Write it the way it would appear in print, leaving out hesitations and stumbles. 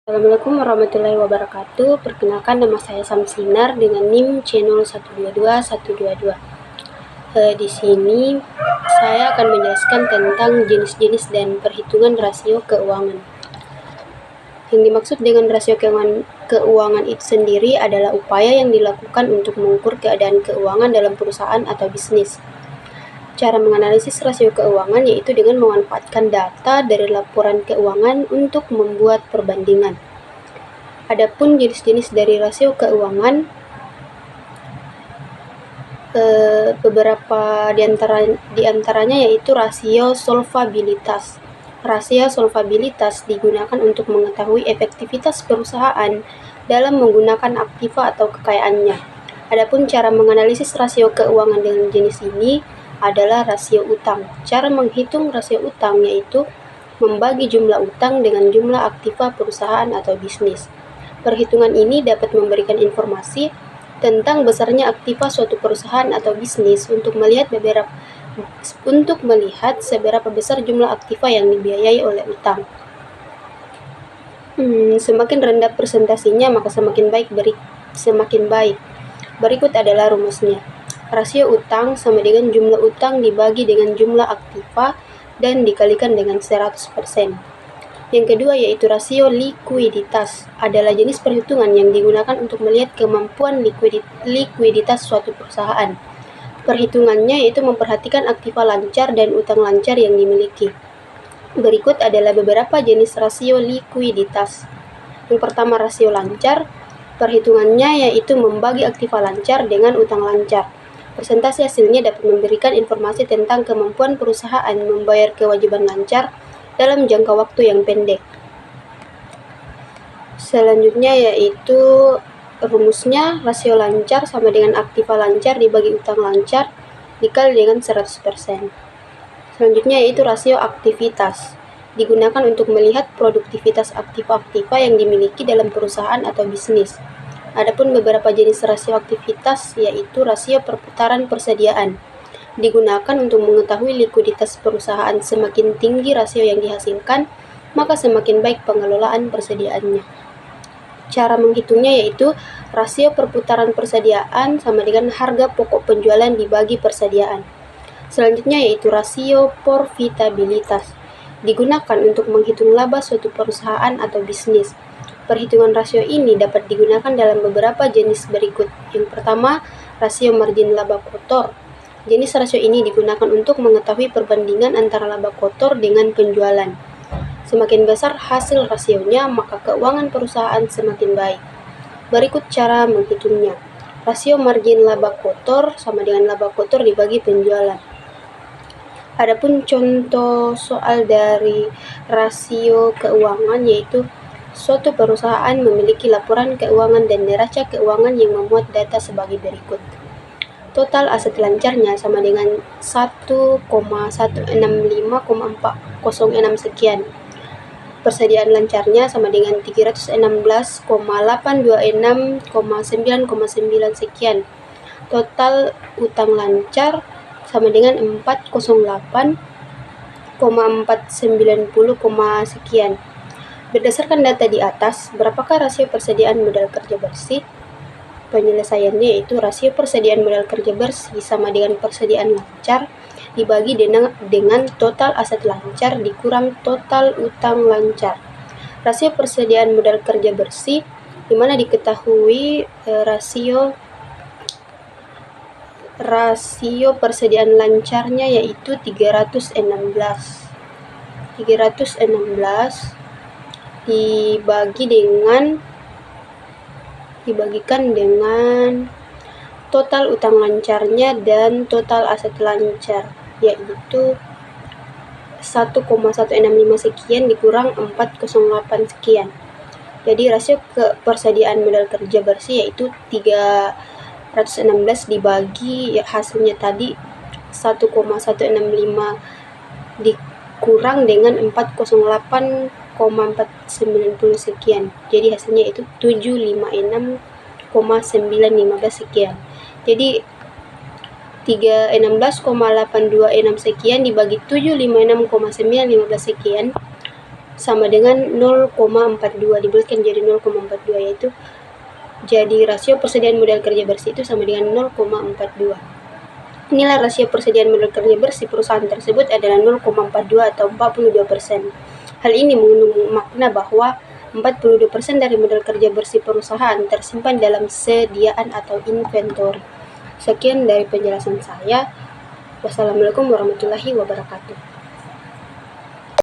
Assalamualaikum warahmatullahi wabarakatuh. Perkenalkan, nama saya Samsinar dengan NIM C0122-122. Di sini saya akan menjelaskan tentang jenis-jenis dan perhitungan rasio keuangan. Yang dimaksud dengan rasio keuangan itu sendiri adalah upaya yang dilakukan untuk mengukur keadaan keuangan dalam perusahaan atau bisnis. Cara menganalisis rasio keuangan yaitu dengan memanfaatkan data dari laporan keuangan untuk membuat perbandingan. Adapun jenis-jenis dari rasio keuangan, beberapa di antaranya yaitu rasio solvabilitas. Rasio solvabilitas digunakan untuk mengetahui efektivitas perusahaan dalam menggunakan aktiva atau kekayaannya. Adapun cara menganalisis rasio keuangan dengan jenis ini adalah rasio utang. Cara menghitung rasio utang yaitu membagi jumlah utang dengan jumlah aktiva perusahaan atau bisnis. Perhitungan ini dapat memberikan informasi tentang besarnya aktiva suatu perusahaan atau bisnis untuk melihat seberapa besar jumlah aktiva yang dibiayai oleh utang. Semakin rendah presentasinya maka semakin baik. Berikut adalah rumusnya. Rasio utang sama dengan jumlah utang dibagi dengan jumlah aktiva dan dikalikan dengan 100%. Yang kedua yaitu rasio likuiditas, adalah jenis perhitungan yang digunakan untuk melihat kemampuan likuiditas suatu perusahaan. Perhitungannya yaitu memperhatikan aktiva lancar dan utang lancar yang dimiliki. Berikut adalah beberapa jenis rasio likuiditas. Yang pertama, rasio lancar. Perhitungannya yaitu membagi aktiva lancar dengan utang lancar. Presentasi hasilnya dapat memberikan informasi tentang kemampuan perusahaan membayar kewajiban lancar dalam jangka waktu yang pendek. Selanjutnya yaitu rumusnya, rasio lancar sama dengan aktiva lancar dibagi utang lancar dikali dengan 100%. Selanjutnya yaitu rasio aktivitas, digunakan untuk melihat produktivitas aktiva-aktiva yang dimiliki dalam perusahaan atau bisnis. Adapun beberapa jenis rasio aktivitas yaitu rasio perputaran persediaan, digunakan untuk mengetahui likuiditas perusahaan. Semakin tinggi rasio yang dihasilkan, maka semakin baik pengelolaan persediaannya. Cara menghitungnya yaitu rasio perputaran persediaan sama dengan harga pokok penjualan dibagi persediaan. Selanjutnya yaitu rasio profitabilitas, digunakan untuk menghitung laba suatu perusahaan atau bisnis. Perhitungan rasio ini dapat digunakan dalam beberapa jenis berikut. Yang pertama, rasio margin laba kotor. Jenis rasio ini digunakan untuk mengetahui perbandingan antara laba kotor dengan penjualan. Semakin besar hasil rasionya, maka keuangan perusahaan semakin baik. Berikut cara menghitungnya. Rasio margin laba kotor sama dengan laba kotor dibagi penjualan. Adapun contoh soal dari rasio keuangan yaitu suatu perusahaan memiliki laporan keuangan dan neraca keuangan yang memuat data sebagai berikut. Total aset lancarnya sama dengan 1,165,406 sekian. Persediaan lancarnya sama dengan 316,826,9,9 sekian. Total utang lancar sama dengan 408,490, sekian. Berdasarkan data di atas, berapakah rasio persediaan modal kerja bersih? Penyelesaiannya yaitu rasio persediaan modal kerja bersih sama dengan persediaan lancar dibagi dengan total aset lancar dikurang total utang lancar. Rasio persediaan modal kerja bersih di mana diketahui rasio persediaan lancarnya yaitu 316 dibagikan dengan total utang lancarnya dan total aset lancar yaitu 1,165 sekian dikurang 408 sekian. Jadi rasio persediaan modal kerja bersih yaitu 316 dibagi hasilnya tadi 1,165 dikurang dengan 408,490 sekian. Jadi hasilnya itu 756,915 sekian. Jadi 316,826 sekian dibagi 756,915 sekian sama dengan 0,42, dibulatkan jadi 0,42, yaitu jadi rasio persediaan modal kerja bersih itu sama dengan 0,42. Inilah rasio persediaan modal kerja bersih perusahaan tersebut adalah 0,42 atau 42%. Hal ini mengandung makna bahwa 42% dari modal kerja bersih perusahaan tersimpan dalam sediaan atau inventory. Sekian dari penjelasan saya. Wassalamualaikum warahmatullahi wabarakatuh.